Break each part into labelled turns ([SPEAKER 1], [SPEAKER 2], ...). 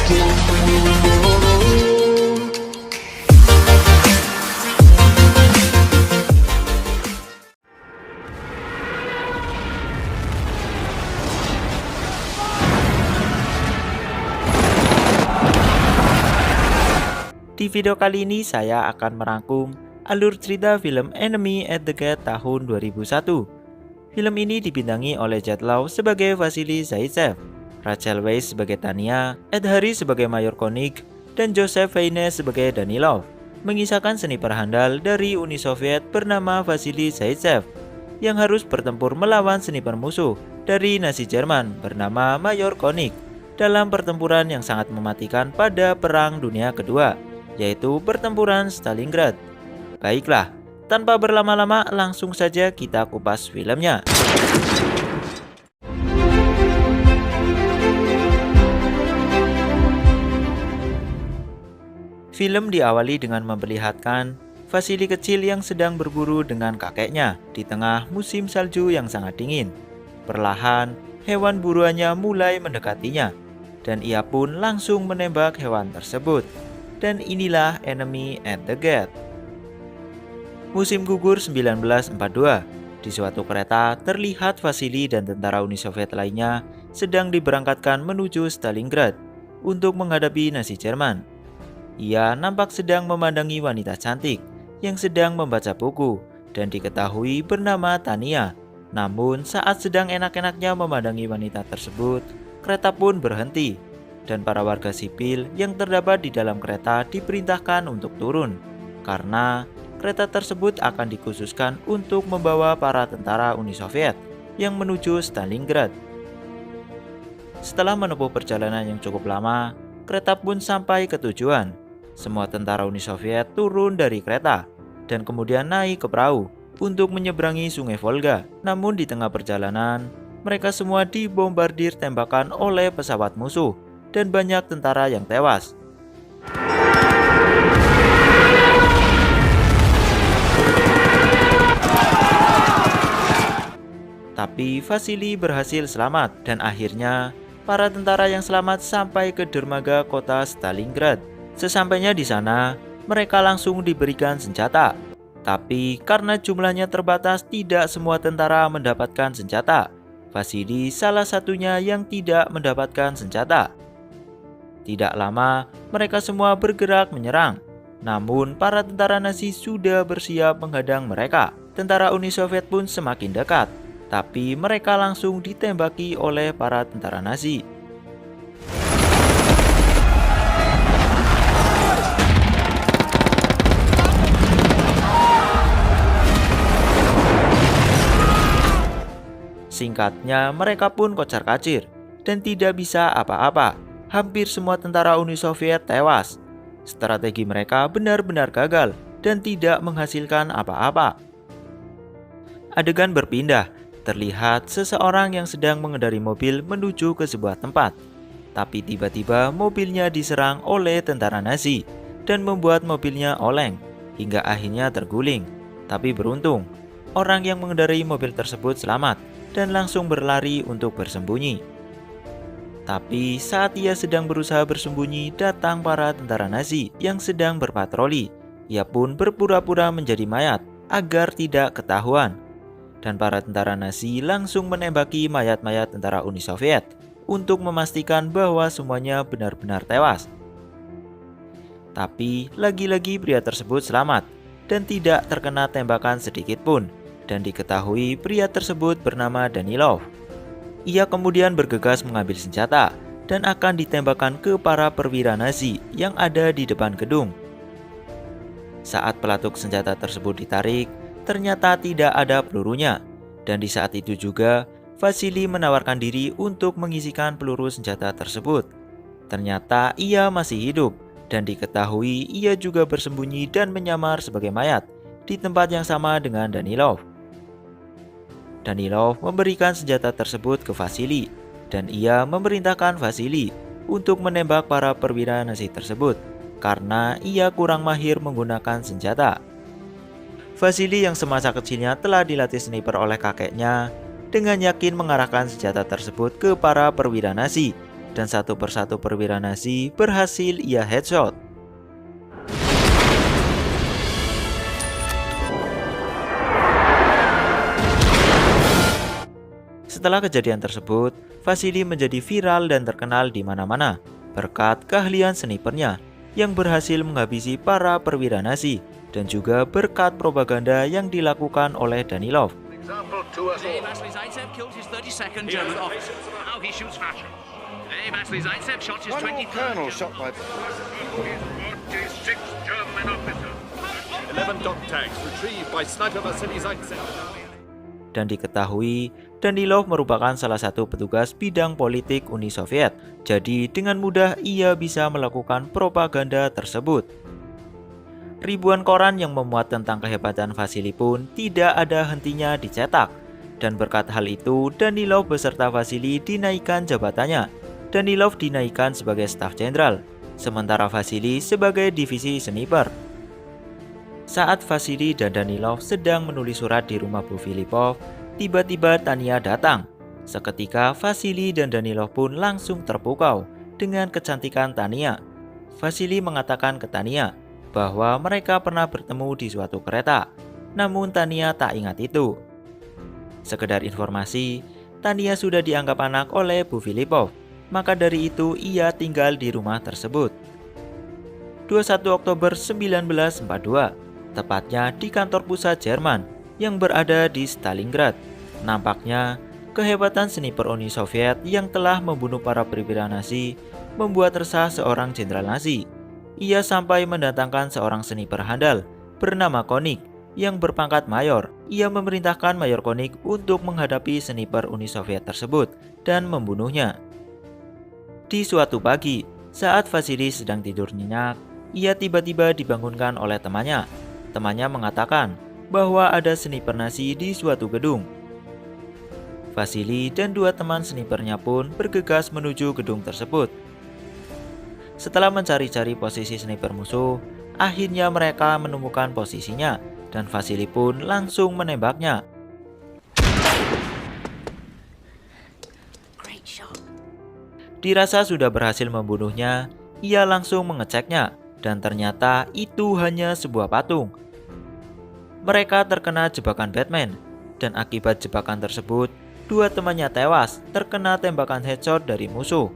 [SPEAKER 1] Di video kali ini saya akan merangkum alur cerita film Enemy at the Gate tahun 2001. Film ini dibintangi oleh Jude Law sebagai Vasily Zaitsev, Rachel Weisz sebagai Tanya, Ed Harris sebagai Mayor Koenig, dan Joseph Fiennes sebagai Danilov. Mengisahkan sniper handal dari Uni Soviet bernama Vasily Zaitsev yang harus bertempur melawan sniper musuh dari Nazi Jerman bernama Mayor Koenig dalam pertempuran yang sangat mematikan pada Perang Dunia Kedua, yaitu pertempuran Stalingrad. Baiklah, tanpa berlama-lama langsung saja kita kupas filmnya. Film diawali dengan memperlihatkan Vasily kecil yang sedang berburu dengan kakeknya di tengah musim salju yang sangat dingin. Perlahan, hewan buruannya mulai mendekatinya, dan ia pun langsung menembak hewan tersebut. Dan inilah Enemy at the Gate. Musim gugur 1942, di suatu kereta terlihat Vasily dan tentara Uni Soviet lainnya sedang diberangkatkan menuju Stalingrad untuk menghadapi Nazi Jerman. Ia nampak sedang memandangi wanita cantik yang sedang membaca buku dan diketahui bernama Tanya. Namun saat sedang enak-enaknya memandangi wanita tersebut, kereta pun berhenti. Dan para warga sipil yang terdapat di dalam kereta diperintahkan untuk turun, karena kereta tersebut akan dikhususkan untuk membawa para tentara Uni Soviet yang menuju Stalingrad. Setelah menempuh perjalanan yang cukup lama, kereta pun sampai ke tujuan. Semua tentara Uni Soviet turun dari kereta dan kemudian naik ke perahu untuk menyeberangi Sungai Volga. Namun di tengah perjalanan, mereka semua dibombardir tembakan oleh pesawat musuh dan banyak tentara yang tewas. Tapi Vasily berhasil selamat dan akhirnya para tentara yang selamat sampai ke dermaga kota Stalingrad. Sesampainya di sana, mereka langsung diberikan senjata. Tapi karena jumlahnya terbatas, tidak semua tentara mendapatkan senjata. Vasily salah satunya yang tidak mendapatkan senjata. Tidak lama, mereka semua bergerak menyerang. Namun, para tentara Nazi sudah bersiap menghadang mereka. Tentara Uni Soviet pun semakin dekat, tapi mereka langsung ditembaki oleh para tentara Nazi. Singkatnya, mereka pun kocar-kacir dan tidak bisa apa-apa. Hampir semua tentara Uni Soviet tewas. Strategi mereka benar-benar gagal dan tidak menghasilkan apa-apa. Adegan berpindah, terlihat seseorang yang sedang mengendari mobil menuju ke sebuah tempat. Tapi tiba-tiba mobilnya diserang oleh tentara Nazi dan membuat mobilnya oleng hingga akhirnya terguling. Tapi beruntung, orang yang mengendarai mobil tersebut selamat dan langsung berlari untuk bersembunyi. Tapi saat ia sedang berusaha bersembunyi, datang para tentara Nazi yang sedang berpatroli. Ia pun berpura-pura menjadi mayat agar tidak ketahuan. Dan para tentara Nazi langsung menembaki mayat-mayat tentara Uni Soviet untuk memastikan bahwa semuanya benar-benar tewas. Tapi lagi-lagi pria tersebut selamat dan tidak terkena tembakan sedikit pun. Dan diketahui pria tersebut bernama Danilov. Ia kemudian bergegas mengambil senjata dan akan ditembakkan ke para perwira Nazi yang ada di depan gedung. Saat pelatuk senjata tersebut ditarik, ternyata tidak ada pelurunya. Dan di saat itu juga, Vasily menawarkan diri untuk mengisikan peluru senjata tersebut. Ternyata ia masih hidup dan diketahui ia juga bersembunyi dan menyamar sebagai mayat di tempat yang sama dengan Danilov. Danilov memberikan senjata tersebut ke Vasily dan ia memerintahkan Vasily untuk menembak para perwira Nazi tersebut karena ia kurang mahir menggunakan senjata. Vasily yang semasa kecilnya telah dilatih sniper oleh kakeknya dengan yakin mengarahkan senjata tersebut ke para perwira Nazi dan satu persatu perwira Nazi berhasil ia headshot. Setelah kejadian tersebut, Vasily menjadi viral dan terkenal di mana-mana berkat keahlian snipernya yang berhasil menghabisi para perwira Nazi dan juga berkat propaganda yang dilakukan oleh Danilov. Dan diketahui, Danilov merupakan salah satu petugas bidang politik Uni Soviet. Jadi dengan mudah ia bisa melakukan propaganda tersebut. Ribuan koran yang memuat tentang kehebatan Vasily pun tidak ada hentinya dicetak. Dan berkat hal itu, Danilov beserta Vasily dinaikkan jabatannya. Danilov dinaikkan sebagai staf jenderal, sementara Vasily sebagai divisi sniper. Saat Vasily dan Danilov sedang menulis surat di rumah Bu Filipov, tiba-tiba Tania datang. Seketika Vasily dan Danilov pun langsung terpukau dengan kecantikan Tania. Vasily mengatakan ke Tania bahwa mereka pernah bertemu di suatu kereta, namun Tania tak ingat itu. Sekedar informasi, Tania sudah dianggap anak oleh Bu Filipov, maka dari itu ia tinggal di rumah tersebut. 21 Oktober 1942, tepatnya di kantor pusat Jerman yang berada di Stalingrad. Nampaknya, kehebatan sniper Uni Soviet yang telah membunuh para perwira Nazi membuat resah seorang jenderal Nazi. Ia sampai mendatangkan seorang sniper handal bernama Konik yang berpangkat mayor. Ia memerintahkan Mayor Konik untuk menghadapi sniper Uni Soviet tersebut dan membunuhnya. Di suatu pagi, saat Vasily sedang tidur nyenyak, ia tiba-tiba dibangunkan oleh temannya. Temannya mengatakan bahwa ada sniper Nazi di suatu gedung. Vasily dan dua teman snipernya pun bergegas menuju gedung tersebut. Setelah mencari-cari posisi sniper musuh, akhirnya mereka menemukan posisinya dan Vasily pun langsung menembaknya. Dirasa sudah berhasil membunuhnya, ia langsung mengeceknya dan ternyata itu hanya sebuah patung. Mereka terkena jebakan Batman, dan akibat jebakan tersebut, dua temannya tewas terkena tembakan headshot dari musuh.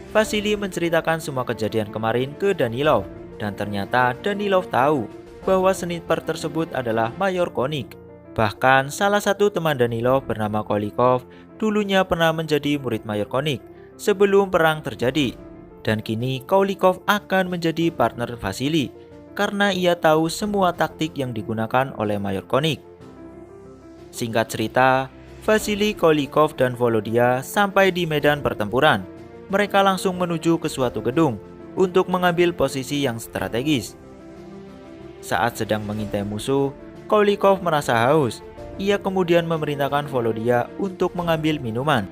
[SPEAKER 1] Vasily menceritakan semua kejadian kemarin ke Danilov, dan ternyata Danilov tahu bahwa sniper tersebut adalah Mayor Konik. Bahkan salah satu teman Danilov bernama Kolikov dulunya pernah menjadi murid Mayor Konik sebelum perang terjadi. Dan kini Kolikov akan menjadi partner Vasily karena ia tahu semua taktik yang digunakan oleh Mayor Konik. Singkat cerita, Vasily, Kolikov, dan Volodya sampai di medan pertempuran. Mereka langsung menuju ke suatu gedung untuk mengambil posisi yang strategis. Saat sedang mengintai musuh, Kolikov merasa haus. Ia kemudian memerintahkan Volodya untuk mengambil minuman.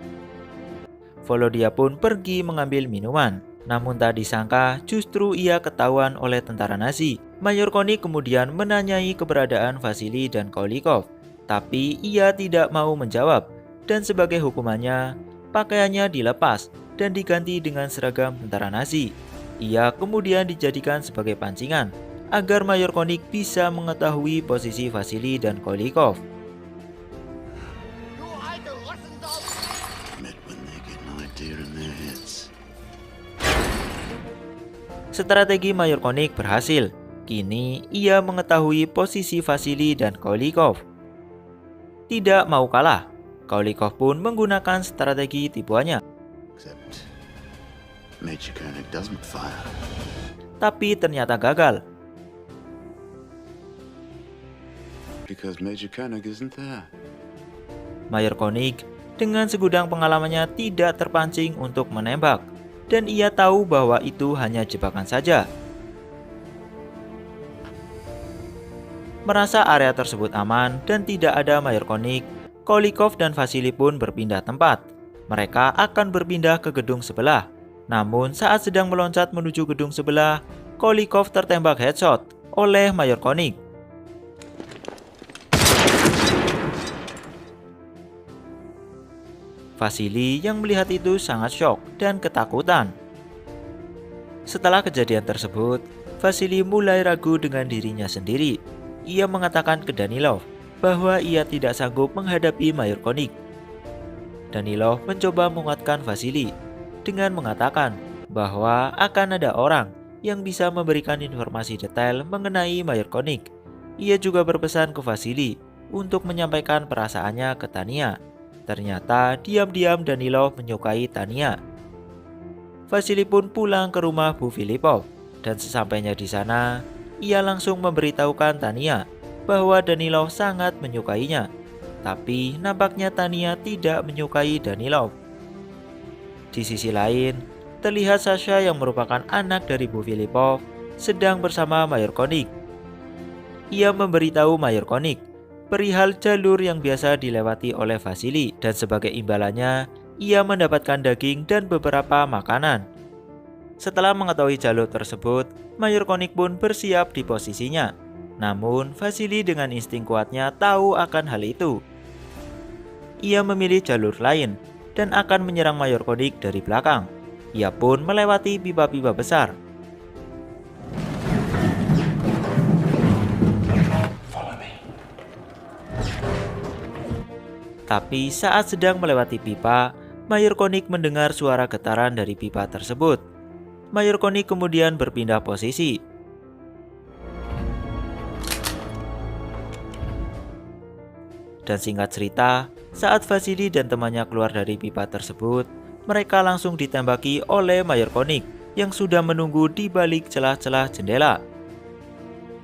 [SPEAKER 1] Volodya pun pergi mengambil minuman. Namun tak disangka justru ia ketahuan oleh tentara Nazi. Mayor Konik kemudian menanyai keberadaan Vasily dan Kolikov, tapi ia tidak mau menjawab. Dan sebagai hukumannya, pakaiannya dilepas dan diganti dengan seragam tentara Nazi. Ia kemudian dijadikan sebagai pancingan agar Mayor Konik bisa mengetahui posisi Vasily dan Kolikov. Strategi Mayor Konik berhasil. Kini ia mengetahui posisi Vasily dan Kolikov. Tidak mau kalah, Kolikov pun menggunakan strategi tipuannya. Tapi ternyata gagal. Mayor Konik dengan segudang pengalamannya tidak terpancing untuk menembak. Dan ia tahu bahwa itu hanya jebakan saja. Merasa area tersebut aman dan tidak ada Mayor Konik, Kolikov dan Vasily pun berpindah tempat. Mereka akan berpindah ke gedung sebelah. Namun saat sedang meloncat menuju gedung sebelah, Kolikov tertembak headshot oleh Mayor Konik. Vasily yang melihat itu sangat syok dan ketakutan. Setelah kejadian tersebut, Vasily mulai ragu dengan dirinya sendiri. Ia mengatakan ke Danilov bahwa ia tidak sanggup menghadapi Mayor Konik. Danilov mencoba menguatkan Vasily dengan mengatakan bahwa akan ada orang yang bisa memberikan informasi detail mengenai Mayor Konik. Ia juga berpesan ke Vasily untuk menyampaikan perasaannya ke Tanya. Ternyata diam-diam Danilov menyukai Tanya. Vasily pun pulang ke rumah Bu Filipov dan sesampainya di sana, ia langsung memberitahukan Tanya bahwa Danilov sangat menyukainya. Tapi nampaknya Tanya tidak menyukai Danilov. Di sisi lain, terlihat Sasha yang merupakan anak dari Bu Filipov sedang bersama Mayor Konik. Ia memberitahu Mayor Konik perihal jalur yang biasa dilewati oleh Vasily dan sebagai imbalannya, ia mendapatkan daging dan beberapa makanan. Setelah mengetahui jalur tersebut, Mayor Konik pun bersiap di posisinya. Namun, Vasily dengan insting kuatnya tahu akan hal itu. Ia memilih jalur lain dan akan menyerang Mayor Konik dari belakang. Ia pun melewati pipa-pipa besar. Tapi saat sedang melewati pipa, Mayor Konik mendengar suara getaran dari pipa tersebut. Mayor Konik kemudian berpindah posisi. Dan singkat cerita, saat Vasily dan temannya keluar dari pipa tersebut, mereka langsung ditembaki oleh Mayor Konik yang sudah menunggu di balik celah-celah jendela.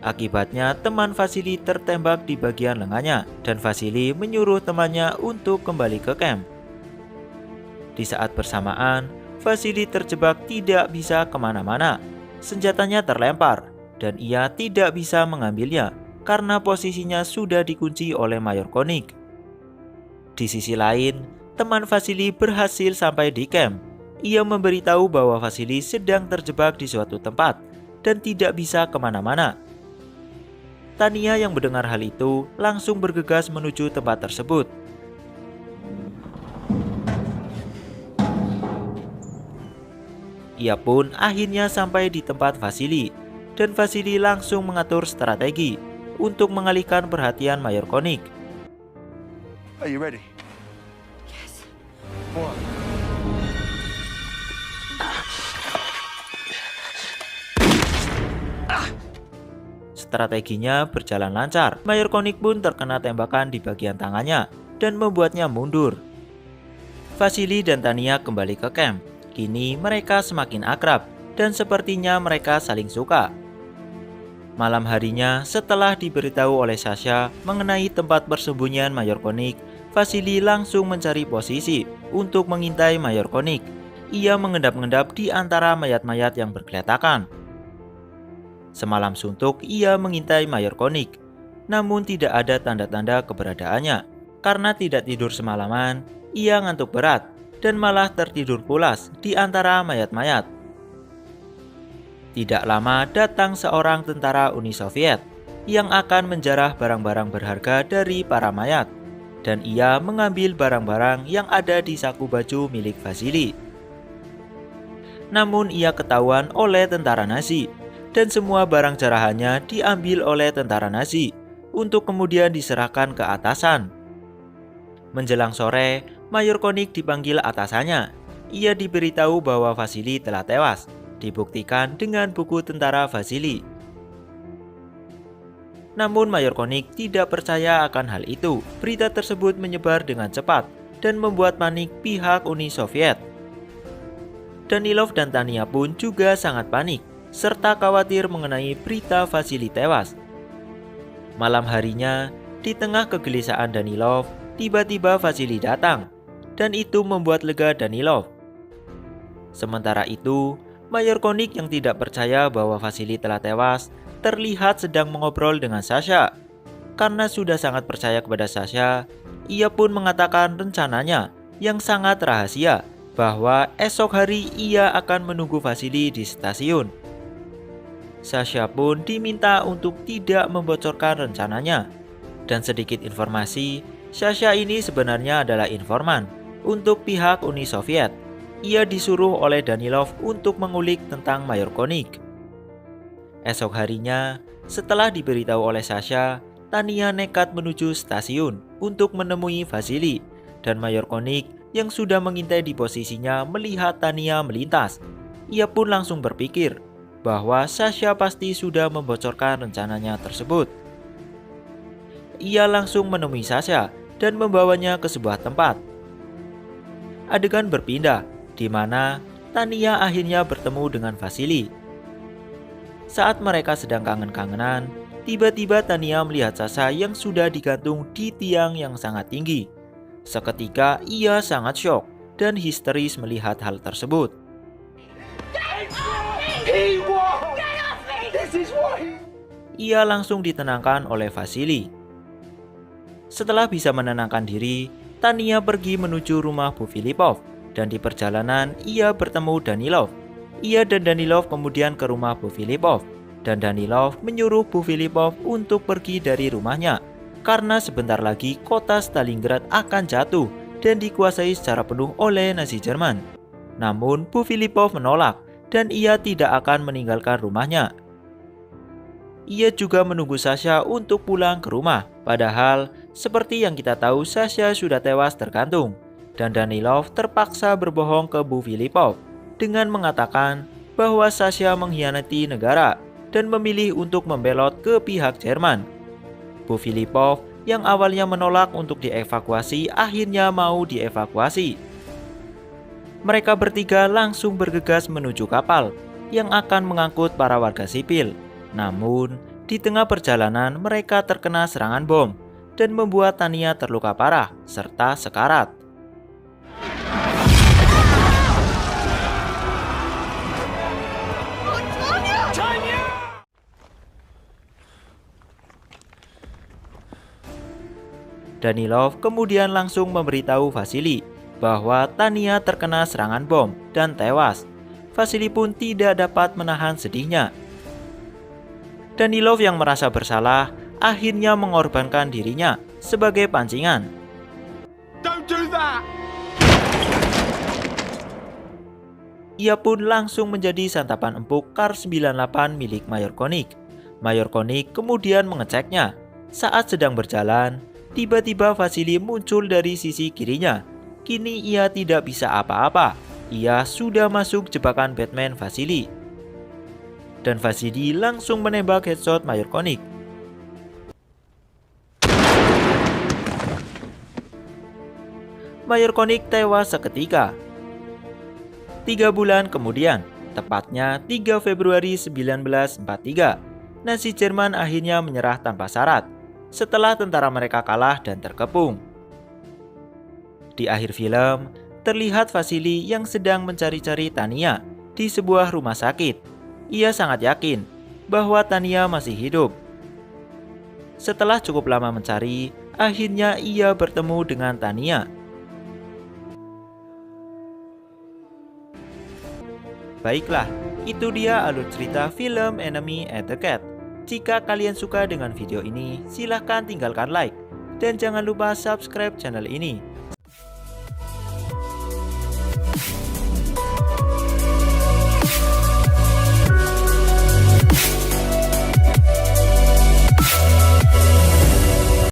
[SPEAKER 1] Akibatnya teman Vasily tertembak di bagian lengannya dan Vasily menyuruh temannya untuk kembali ke camp. Di saat bersamaan, Vasily terjebak tidak bisa kemana-mana. Senjatanya terlempar dan ia tidak bisa mengambilnya karena posisinya sudah dikunci oleh Mayor Konik. Di sisi lain, teman Vasily berhasil sampai di camp. Ia memberitahu bahwa Vasily sedang terjebak di suatu tempat dan tidak bisa kemana-mana. Tanya yang mendengar hal itu langsung bergegas menuju tempat tersebut. Ia pun akhirnya sampai di tempat Vasily dan Vasily langsung mengatur strategi untuk mengalihkan perhatian Mayor Konik.
[SPEAKER 2] Are you ready?
[SPEAKER 3] Yes.
[SPEAKER 2] One.
[SPEAKER 1] Strateginya berjalan lancar. Mayor Konik pun terkena tembakan di bagian tangannya dan membuatnya mundur. Vasily dan Tanya kembali ke camp. Kini mereka semakin akrab dan sepertinya mereka saling suka. Malam harinya, setelah diberitahu oleh Sasha mengenai tempat persembunyian Mayor Konik, Vasily langsung mencari posisi untuk mengintai Mayor Konik. Ia mengendap-endap di antara mayat-mayat yang bergeletakan. Semalam suntuk ia mengintai Mayor Konik, namun tidak ada tanda-tanda keberadaannya. Karena tidak tidur semalaman, ia ngantuk berat dan malah tertidur pulas di antara mayat-mayat. Tidak lama datang seorang tentara Uni Soviet yang akan menjarah barang-barang berharga dari para mayat, dan ia mengambil barang-barang yang ada di saku baju milik Vasily. Namun ia ketahuan oleh tentara Nazi dan semua barang jarahannya diambil oleh tentara Nazi untuk kemudian diserahkan ke atasan. Menjelang sore, Mayor Konik dipanggil atasannya. Ia diberitahu bahwa Vasily telah tewas, dibuktikan dengan buku tentara Vasily. Namun Mayor Konik tidak percaya akan hal itu. Berita tersebut menyebar dengan cepat dan membuat panik pihak Uni Soviet. Danilov dan Tanya pun juga sangat panik, serta khawatir mengenai berita Vasily tewas. Malam harinya, di tengah kegelisahan Danilov, tiba-tiba Vasily datang, dan itu membuat lega Danilov. Sementara itu, Mayor Konik yang tidak percaya bahwa Vasily telah tewas, terlihat sedang mengobrol dengan Sasha. Karena sudah sangat percaya kepada Sasha, ia pun mengatakan rencananya yang sangat rahasia, bahwa esok hari ia akan menunggu Vasily di stasiun. Sasha pun diminta untuk tidak membocorkan rencananya. Dan sedikit informasi, Sasha ini sebenarnya adalah informan. Untuk pihak Uni Soviet, ia disuruh oleh Danilov untuk mengulik tentang Mayor Koenig. Esok harinya, setelah diberitahu oleh Sasha, Tania nekat menuju stasiun untuk menemui Vasily, dan Mayor Koenig yang sudah mengintai di posisinya melihat Tania melintas. Ia pun langsung berpikir bahwa Sasha pasti sudah membocorkan rencananya tersebut. Ia langsung menemui Sasha dan membawanya ke sebuah tempat. Adegan berpindah, di mana Tania akhirnya bertemu dengan Vasily. Saat mereka sedang kangen-kangenan, tiba-tiba Tania melihat Sasha yang sudah digantung di tiang yang sangat tinggi. Seketika ia sangat syok dan histeris melihat hal tersebut. Ia langsung ditenangkan oleh Vasily. Setelah bisa menenangkan diri, Tania pergi menuju rumah Bu Filipov, dan di perjalanan ia bertemu Danilov. Ia dan Danilov kemudian ke rumah Bu Filipov, dan Danilov menyuruh Bu Filipov untuk pergi dari rumahnya karena sebentar lagi kota Stalingrad akan jatuh dan dikuasai secara penuh oleh Nazi Jerman. Namun Bu Filipov menolak dan ia tidak akan meninggalkan rumahnya. Ia juga menunggu Sasha untuk pulang ke rumah, padahal seperti yang kita tahu Sasha sudah tewas tergantung, dan Danilov terpaksa berbohong ke Bu Filipov dengan mengatakan bahwa Sasha mengkhianati negara dan memilih untuk membelot ke pihak Jerman. Bu Filipov yang awalnya menolak untuk dievakuasi akhirnya mau dievakuasi. Mereka bertiga langsung bergegas menuju kapal yang akan mengangkut para warga sipil. Namun, di tengah perjalanan mereka terkena serangan bom dan membuat Tania terluka parah serta sekarat. Danilov kemudian langsung memberitahu Vasily bahwa Tania terkena serangan bom dan tewas. Vasily pun tidak dapat menahan sedihnya. Danilov yang merasa bersalah akhirnya mengorbankan dirinya sebagai pancingan.
[SPEAKER 2] Don't do that!
[SPEAKER 1] Ia pun langsung menjadi santapan empuk Kar 98 milik Mayor Koenig. Mayor Koenig kemudian mengeceknya. Saat sedang berjalan, tiba-tiba Vasily muncul dari sisi kirinya. Kini ia tidak bisa apa-apa. Ia sudah masuk jebakan Batman Vasily. Dan Vasily langsung menembak headshot Mayor Koenig. Mayor Koenig tewas seketika. 3 bulan kemudian, tepatnya 3 Februari 1943, Nazi Jerman akhirnya menyerah tanpa syarat setelah tentara mereka kalah dan terkepung. Di akhir film, terlihat Vasily yang sedang mencari-cari Tania di sebuah rumah sakit. Ia sangat yakin bahwa Tania masih hidup. Setelah cukup lama mencari, akhirnya ia bertemu dengan Tania. Baiklah, itu dia alur cerita film Enemy at the Gate. Jika kalian suka dengan video ini, silahkan tinggalkan like. Dan jangan lupa subscribe channel ini.